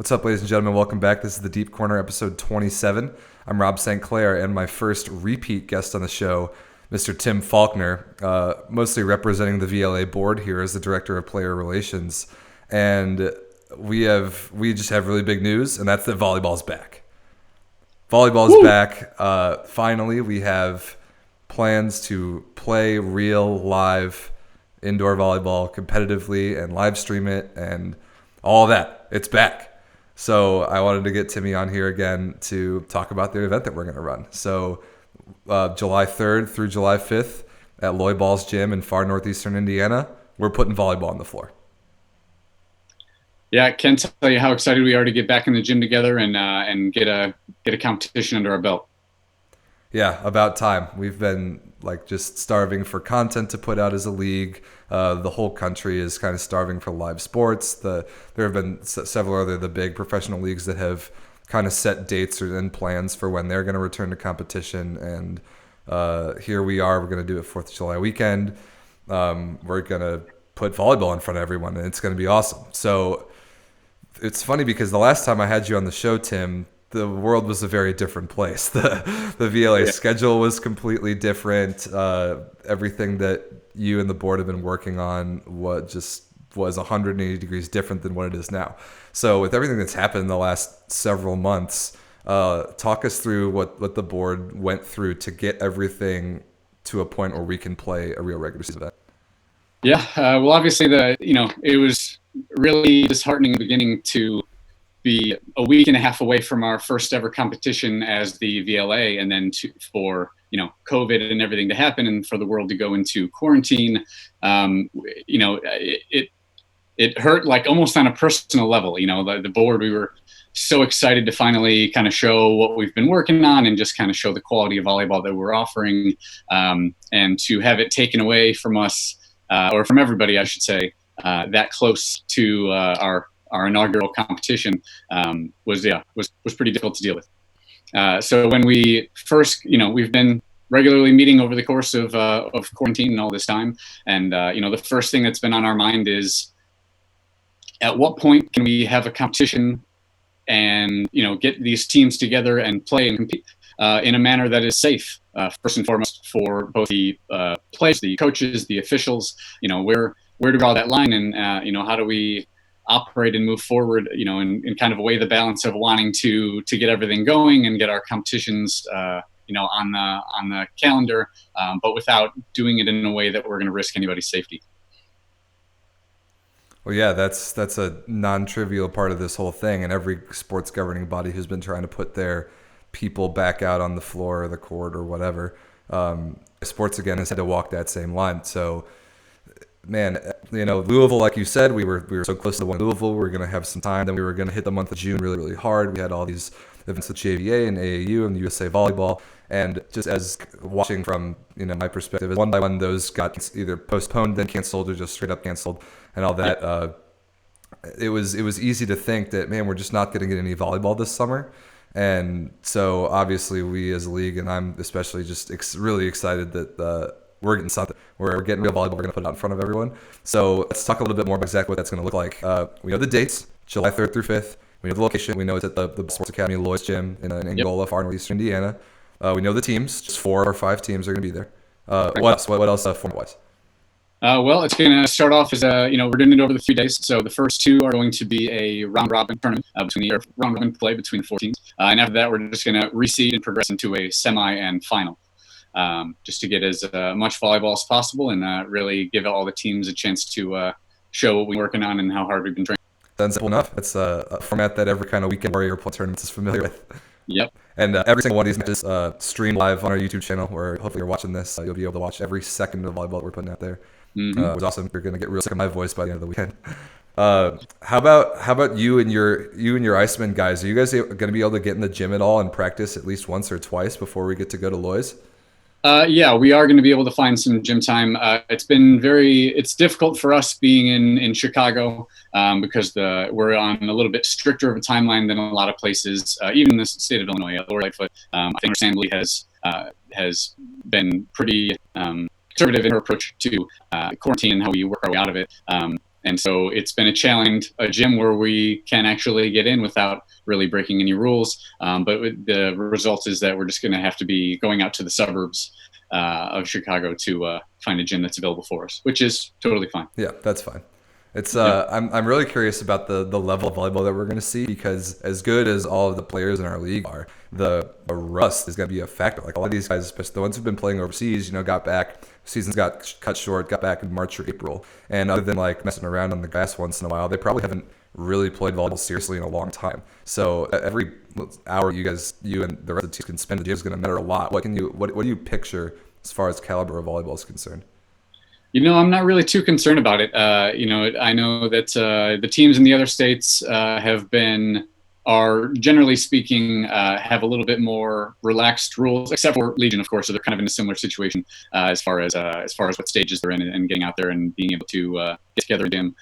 What's up, ladies and gentlemen? Welcome back. This is the Deep Corner, episode 27. I'm Rob St. Clair, and my first repeat guest on the show, Mr. Tim Falknor, mostly representing the VLA board here as the Director of Player Relations. And we just have really big news, and that's that volleyball's back. Volleyball's Woo! back. Finally, we have plans to play real, live indoor volleyball competitively and live stream it and all that. It's back. So I wanted to get Timmy on here again to talk about the event that we're going to run. So July 3rd through July 5th at Volleyball's gym in far northeastern Indiana, we're putting volleyball on the floor. Yeah, I can't tell you how excited we are to get back in the gym together and get a competition under our belt. Yeah, about time. We've been just starving for content to put out as a league. The whole country is kind of starving for live sports. There have been several other the big professional leagues that have kind of set dates and plans for when they're going to return to competition. And here we are. We're going to do it 4th of July weekend. We're going to put volleyball in front of everyone, and it's going to be awesome. So it's funny because the last time I had you on the show, Tim, the world was a very different place. The VLA schedule was completely different. Everything that you and the board have been working on was 180 degrees different than what it is now. So with everything that's happened in the last several months, talk us through what the board went through to get everything to a point where we can play a real regular season event. Yeah, well, obviously it was really disheartening in the beginning to be a week and a half away from our first ever competition as the VLA, and then for COVID and everything to happen, and for the world to go into quarantine. It hurt almost on a personal level. The board, we were so excited to finally kind of show what we've been working on and just kind of show the quality of volleyball that we're offering, and to have it taken away from us, or from everybody, I should say, that close to our inaugural competition was pretty difficult to deal with. So when we first, we've been regularly meeting over the course of quarantine and all this time, and the first thing that's been on our mind is, at what point can we have a competition and get these teams together and play and compete in a manner that is safe, first and foremost, for both the players, the coaches, the officials. Where to draw that line, and how do we operate and move forward, in kind of weigh the balance of wanting to get everything going and get our competitions, on the calendar, but without doing it in a way that we're going to risk anybody's safety. Well, yeah, that's a non-trivial part of this whole thing, and every sports governing body who's been trying to put their people back out on the floor or the court or whatever, sports again has had to walk that same line. So, man, Louisville, like you said, we were so close to one Louisville. We were going to have some time. Then we were going to hit the month of June really, really hard. We had all these events with JVA and AAU and USA Volleyball. And just as watching from my perspective, one by one, those got either postponed, then canceled, or just straight up canceled, and all that. It was easy to think that, man, we're just not going to get any volleyball this summer. And so obviously we as a league, and I'm especially just really excited that we're getting something. We're getting real volleyball. We're going to put it out in front of everyone. So let's talk a little bit more about exactly what that's going to look like. We know the dates, July 3rd through 5th. We know the location. We know it's at the Sports Academy Lloyd's Gym in Angola, far northeastern Indiana. We know the teams. Just 4 or 5 teams are going to be there. What else? What else format-wise? Well, it's going to start off as we're doing it over the 3 days. So the first 2 are going to be a round-robin tournament round-robin play between the 4 teams. And after that, we're just going to reseed and progress into a semi and final. Just to get as much volleyball as possible and really give all the teams a chance to show what we're working on and how hard we've been training. That's simple enough. It's a format that every kind of weekend warrior tournament is familiar with. Yep. And every single one of these matches streamed live on our YouTube channel, where hopefully you're watching this. You'll be able to watch every second of volleyball that we're putting out there. Mm-hmm. It was awesome. You're going to get real sick of my voice by the end of the weekend. How about you and your Iceman guys? Are you guys going to be able to get in the gym at all and practice at least once or twice before we get to go to Loy's? Yeah, we are going to be able to find some gym time. It's difficult for us being in Chicago, because we're on a little bit stricter of a timeline than a lot of places, even in the state of Illinois. Lower Lightfoot, I think our assembly has been pretty conservative in her approach to quarantine and how we work our way out of it. And so it's been a gym where we can actually get in without really breaking any rules. But the result is that we're just going to have to be going out to the suburbs of Chicago to find a gym that's available for us, which is totally fine. Yeah, that's fine. It's I'm really curious about the level of volleyball that we're going to see, because as good as all of the players in our league are, the rust is going to be a factor. Like a lot of these guys, especially the ones who've been playing overseas, got back, seasons got cut short, got back in March or April, and other than like messing around on the grass once in a while, they probably haven't really played volleyball seriously in a long time. So every hour you and the rest of the team can spend in the gym is going to matter a lot. What do you picture as far as caliber of volleyball is concerned? I'm not really too concerned about it. I know that the teams in the other states are generally speaking have a little bit more relaxed rules, except for Legion, of course. So they're kind of in a similar situation as far as what stages they're in and getting out there and being able to get together in gym.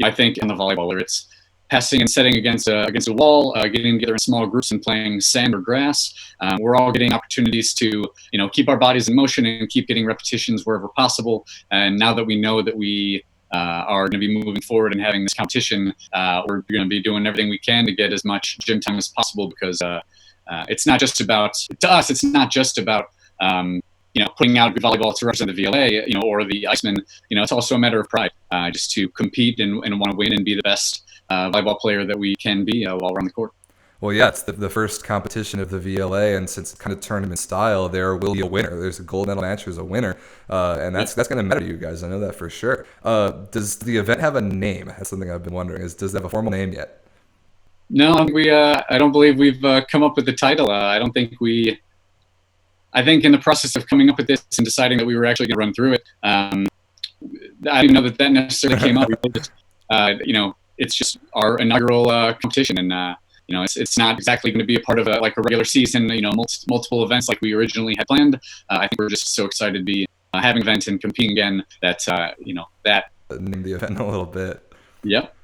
I think in the volleyball, where it's passing and setting against a wall, getting together in small groups and playing sand or grass. We're all getting opportunities to, keep our bodies in motion and keep getting repetitions wherever possible. And now that we know that we are going to be moving forward and having this competition, we're going to be doing everything we can to get as much gym time as possible, because it's not just about, to us, it's not just about, putting out good volleyball to represent the VLA, or the Icemen. It's also a matter of pride, just to compete and want to win and be the best volleyball player that we can be while we're on the court. Well, yeah, it's the first competition of the VLA, and since it's kind of tournament style, there will be a winner. There's a gold medal match, there's a winner, and that's going to matter to you guys. I know that for sure. Does the event have a name? That's something I've been wondering. Does it have a formal name yet? No, I don't believe we've come up with the title. I think in the process of coming up with this and deciding that we were actually going to run through it, I didn't know that necessarily came up. It's just our inaugural competition, and it's not exactly going to be a part of a regular season, multiple events like we originally had planned. I think we're just so excited to be having events and competing again that that name the event a little bit. Yep.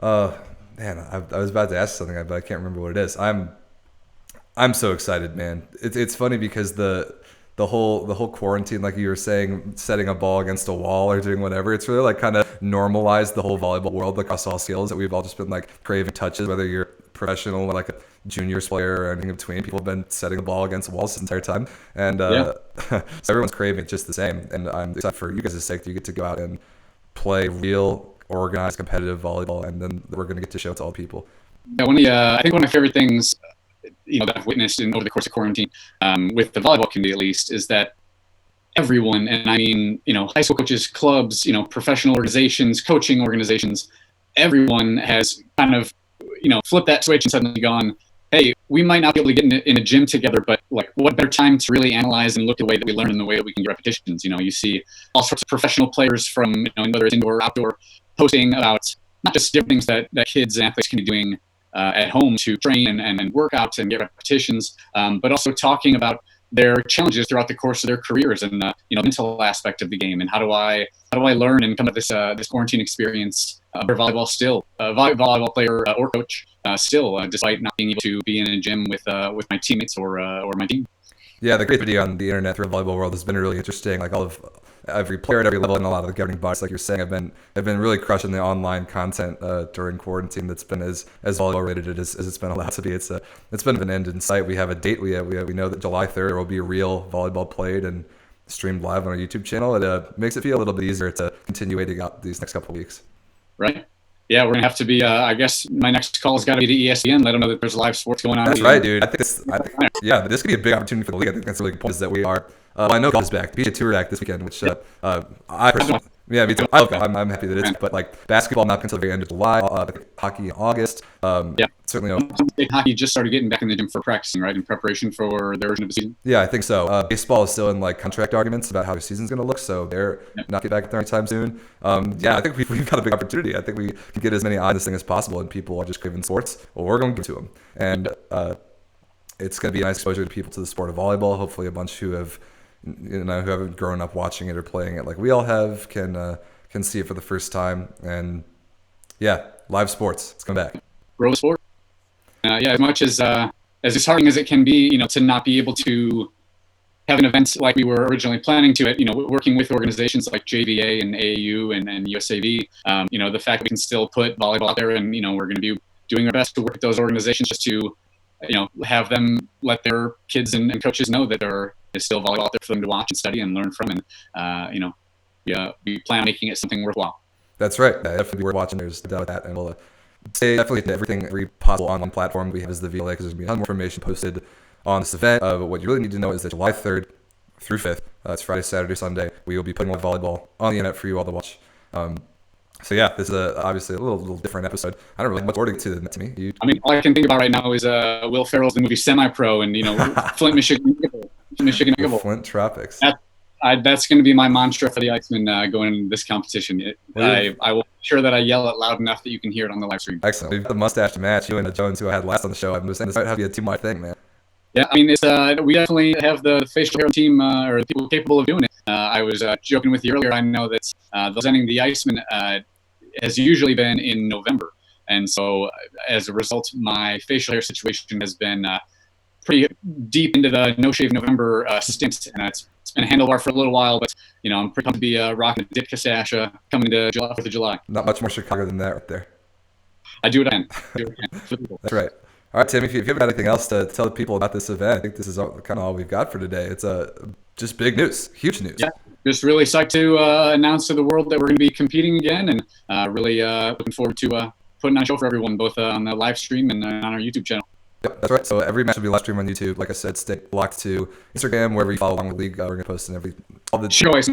Man, I was about to ask something, but I can't remember what it is. I'm so excited, man. It's funny because the whole quarantine, like you were saying, setting a ball against a wall or doing whatever, it's really kind of normalized the whole volleyball world across all skills, that we've all just been craving touches, whether you're professional, like a juniors player or anything in between. People have been setting the ball against walls this entire time, and so everyone's craving it just the same. And I'm excited for you guys' sake that you get to go out and play real, organized, competitive volleyball, and then we're going to get to show it to all people. Yeah, I think one of my favorite things that I've witnessed over the course of quarantine, with the volleyball community at least, is that everyone, and I mean, high school coaches, clubs, professional organizations, coaching organizations, everyone has kind of, flipped that switch and suddenly gone, hey, we might not be able to get in a gym together, but what better time to really analyze and look at the way that we learn and the way that we can get repetitions. You see all sorts of professional players from, whether it's indoor or outdoor, posting about not just different things that kids and athletes can be doing at home to train and work out and get repetitions, but also talking about their challenges throughout the course of their careers and the mental aspect of the game, and how do I learn and come to this quarantine experience better volleyball player or coach still, despite not being able to be in a gym with my teammates or my team. Yeah, the creativity on the internet through the volleyball world has been really interesting. All of every player at every level and a lot of the governing bodies, like you're saying, have been really crushing the online content during quarantine. That's been as volleyball related as it's been allowed to be. It's been an end in sight. We have a date. We know that July 3rd there will be real volleyball played and streamed live on our YouTube channel. It makes it feel a little bit easier to continue waiting out these next couple of weeks. Right. Yeah, we're gonna have to be. I guess my next call has got to be to ESPN. Let them know that there's live sports going on. That's right, dude. I think this could be a big opportunity for the league. I think that's a really good point. Is that we are. I know golf is back. The PGA Tour back this weekend, which I personally. Yeah, me too. I love golf. I'm happy that it's. But basketball not until the very end of July. Hockey in August. Certainly. Hockey just started getting back in the gym for practicing, right, in preparation for their version of the season. Yeah, I think so. Baseball is still in contract arguments about how their season's going to look, so they're not get back there anytime soon. I think we've got a big opportunity. I think we can get as many eyes on this thing as possible, and people are just craving sports. Well, we're going to give to them, and it's going to be a nice exposure to people to the sport of volleyball. Hopefully, a bunch who have who haven't grown up watching it or playing it like we all have can see it for the first time. And live sports, it's coming back. Grow sport. As much as disheartening as it can be, to not be able to having events like we were originally planning to it, working with organizations like JVA and AAU and USAV, the fact that we can still put volleyball out there, and, we're going to be doing our best to work with those organizations just to, have them let their kids and coaches know that there is still volleyball out there for them to watch and study and learn from. And, we plan on making it something worthwhile. That's right. Yeah, definitely worth watching. There's no doubt with that. And we'll say definitely every possible online platform we have is the VLA, because there's going to be a ton more information posted on this event. But what you really need to know is that July 3rd through 5th, it's Friday, Saturday, Sunday, we will be putting volleyball on the internet for you all to watch. So yeah, this is obviously a little different episode. I don't really have much more to me. All I can think about right now is Will Ferrell's the movie Semi-Pro, and Flint, Michigan, Flint Tropics. That's going to be my mantra for the Iceman going into this competition. I will make sure that I yell it loud enough that you can hear it on the live stream. Excellent. We've got the mustache match. You and Jones, who I had last on the show, I'm just saying this might have to be a too-much thing, man. Yeah, it's we definitely have the facial hair team, or the people capable of doing it. I was joking with you earlier. I know that presenting the Iceman has usually been in November, and so as a result, my facial hair situation has been pretty deep into the No Shave November stint, and it's been a handlebar for a little while. But I'm pretty pumped to be rocking a Ditka stash coming to 4th of July. Not much more Chicago than that, right there. I do what I can. That's right. All right, Tim, if you've got anything else to tell the people about this event, I think this is kind of all we've got for today. It's just big news, huge news. Yeah, just really psyched to announce to the world that we're going to be competing again, and really looking forward to putting on a show for everyone, both on the live stream and on our YouTube channel. Yep, that's right. So every match will be live streamed on YouTube. Like I said, stay blocked to Instagram, wherever you follow along with the league. We're going to post in all the choice.